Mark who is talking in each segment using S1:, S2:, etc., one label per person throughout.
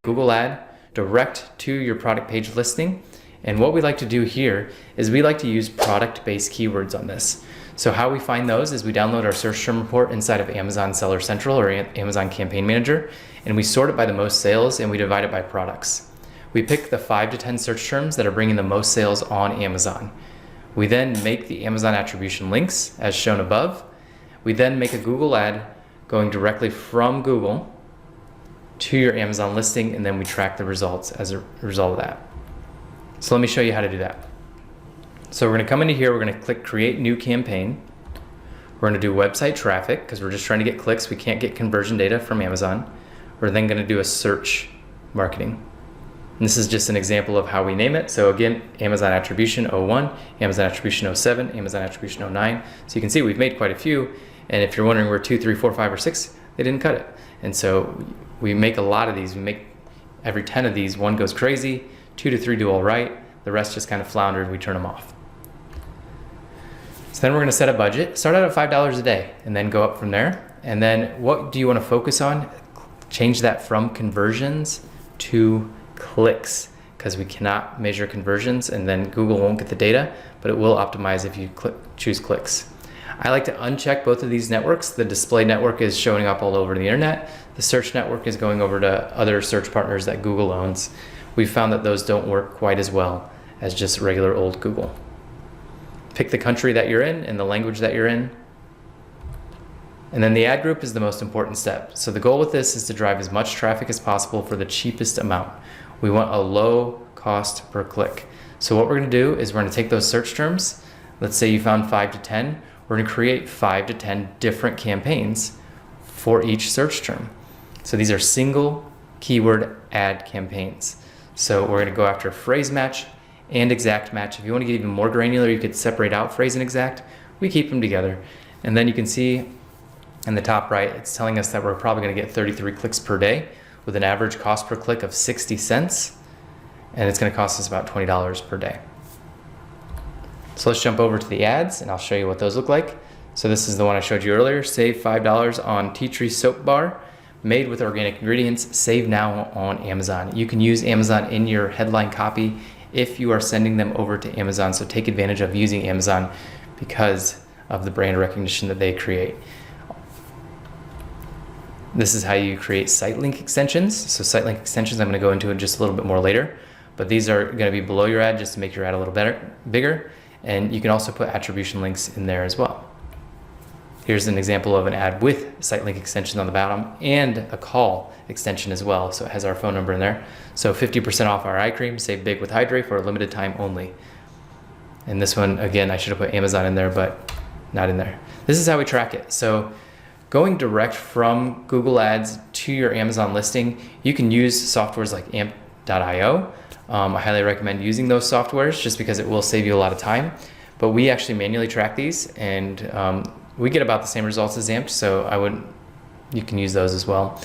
S1: Google ad direct to your product page listing. And what we like to do here is we like to use product-based keywords on this. So how we find those is we download our search term report inside of Amazon Seller Central or Amazon Campaign Manager, and we sort it by the most sales and we divide it by products. We pick the 5 to 10 search terms that are bringing the most sales on Amazon. We then make the Amazon attribution links as shown above. We then make a Google ad going directly from Google to your Amazon listing, and then we track the results as a result of that. So let me show you how to do that. So we're gonna come into here, we're gonna click Create New Campaign. We're gonna do website traffic, because we're just trying to get clicks. We can't get conversion data from Amazon. We're then gonna do a search marketing. And this is just an example of how we name it. So again, Amazon Attribution 01, Amazon Attribution 07, Amazon Attribution 09. So you can see we've made quite a few. And if you're wondering where 2, 3, 4, 5, or 6, they didn't cut it. And so we make a lot of these. We make every 10 of these, 1 goes crazy, 2 to 3 do all right, the rest just kind of flounder and we turn them off. So then we're gonna set a budget, start out at $5 a day and then go up from there. And then what do you wanna focus on? Change that from conversions to clicks, because we cannot measure conversions and then Google won't get the data, but it will optimize if you choose clicks. I like to uncheck both of these networks. The display network is showing up all over the internet. The search network is going over to other search partners that Google owns. We've found that those don't work quite as well as just regular old Google. Pick the country that you're in and the language that you're in. And then the ad group is the most important step. So the goal with this is to drive as much traffic as possible for the cheapest amount. We want a low cost per click. So what we're gonna do is we're gonna take those search terms. Let's say you found 5 to 10. We're gonna create 5 to 10 different campaigns for each search term. So these are single keyword ad campaigns. So we're gonna go after phrase match and exact match. If you wanna get even more granular, you could separate out phrase and exact. We keep them together. And then you can see in the top right, it's telling us that we're probably gonna get 33 clicks per day with an average cost per click of 60 cents. And it's gonna cost us about $20 per day. So let's jump over to the ads and I'll show you what those look like. So this is the one I showed you earlier. Save $5 on tea tree soap bar made with organic ingredients. Save now on Amazon. You can use Amazon in your headline copy if you are sending them over to Amazon. So take advantage of using Amazon because of the brand recognition that they create. This is how you create site link extensions. So site link extensions I'm gonna go into in just a little bit more later, but these are gonna be below your ad just to make your ad a little bigger. And you can also put attribution links in there as well. Here's an example of an ad with site link extension on the bottom and a call extension as well. So it has our phone number in there. So 50% off our eye cream, save big with Hydrate for a limited time only. And this one, again, I should have put Amazon in there, but not in there. This is how we track it. So going direct from Google Ads to your Amazon listing, you can use softwares like amp.io. I highly recommend using those softwares just because it will save you a lot of time. But we actually manually track these and we get about the same results as AMP, so you can use those as well.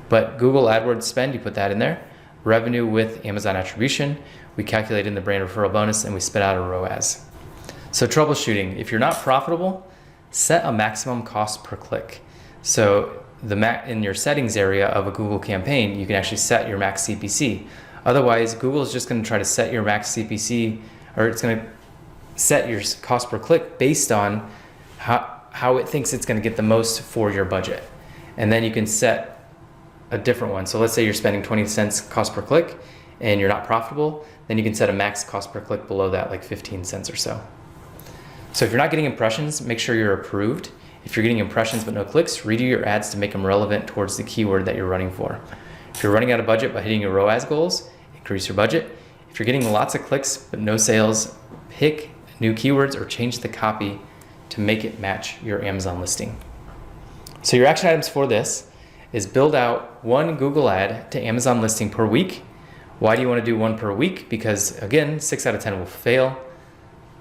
S1: But Google AdWords spend, you put that in there. Revenue with Amazon attribution, we calculate in the brand referral bonus and we spit out a ROAS. So troubleshooting, if you're not profitable, set a maximum cost per click. So in your settings area of a Google campaign, you can actually set your max CPC. Otherwise, Google is just going to try to set your max CPC, or it's going to set your cost per click based on how it thinks it's going to get the most for your budget. And then you can set a different one. So let's say you're spending 20 cents cost per click and you're not profitable, then you can set a max cost per click below that, like 15 cents or so. So if you're not getting impressions, make sure you're approved. If you're getting impressions but no clicks, redo your ads to make them relevant towards the keyword that you're running for. If you're running out of budget by hitting your ROAS goals, increase your budget. If you're getting lots of clicks but no sales, pick new keywords or change the copy to make it match your Amazon listing. So your action items for this is build out 1 Google ad to Amazon listing per week. Why do you want to do 1 per week? Because again, 6 out of 10 will fail,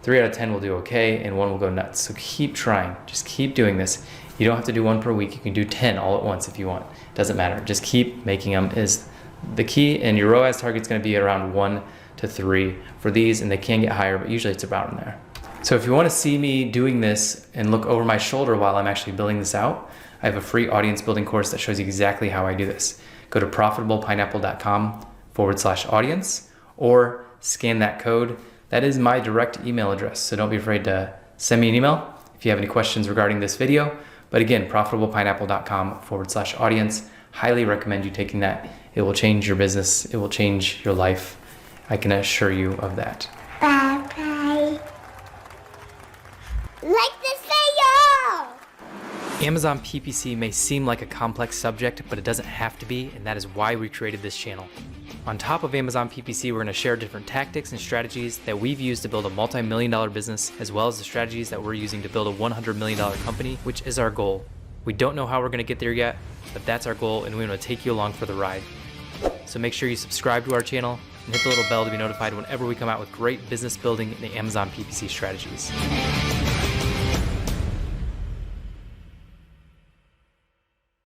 S1: 3 out of 10 will do okay, and 1 will go nuts. So keep trying, just keep doing this. You don't have to do 1 per week. You can do 10 all at once if you want. It doesn't matter, just keep making them is the key, and your ROAS target's gonna be around 1 to 3 for these, and they can get higher, but usually it's about in there. So if you want to see me doing this and look over my shoulder while I'm actually building this out, I have a free audience building course that shows you exactly how I do this. Go to profitablepineapple.com/audience or scan that code. That is my direct email address, so don't be afraid to send me an email if you have any questions regarding this video. But again, profitablepineapple.com/audience. Highly recommend you taking that. It will change your business. It will change your life. I can assure you of that.
S2: Bye-bye. Like this video!
S1: Amazon PPC may seem like a complex subject, but it doesn't have to be, and that is why we created this channel. On top of Amazon PPC, we're going to share different tactics and strategies that we've used to build a multi-million-dollar business, as well as the strategies that we're using to build a $100 million company, which is our goal. We don't know how we're going to get there yet, but that's our goal, and we want to take you along for the ride. So make sure you subscribe to our channel and hit the little bell to be notified whenever we come out with great business building and Amazon PPC strategies.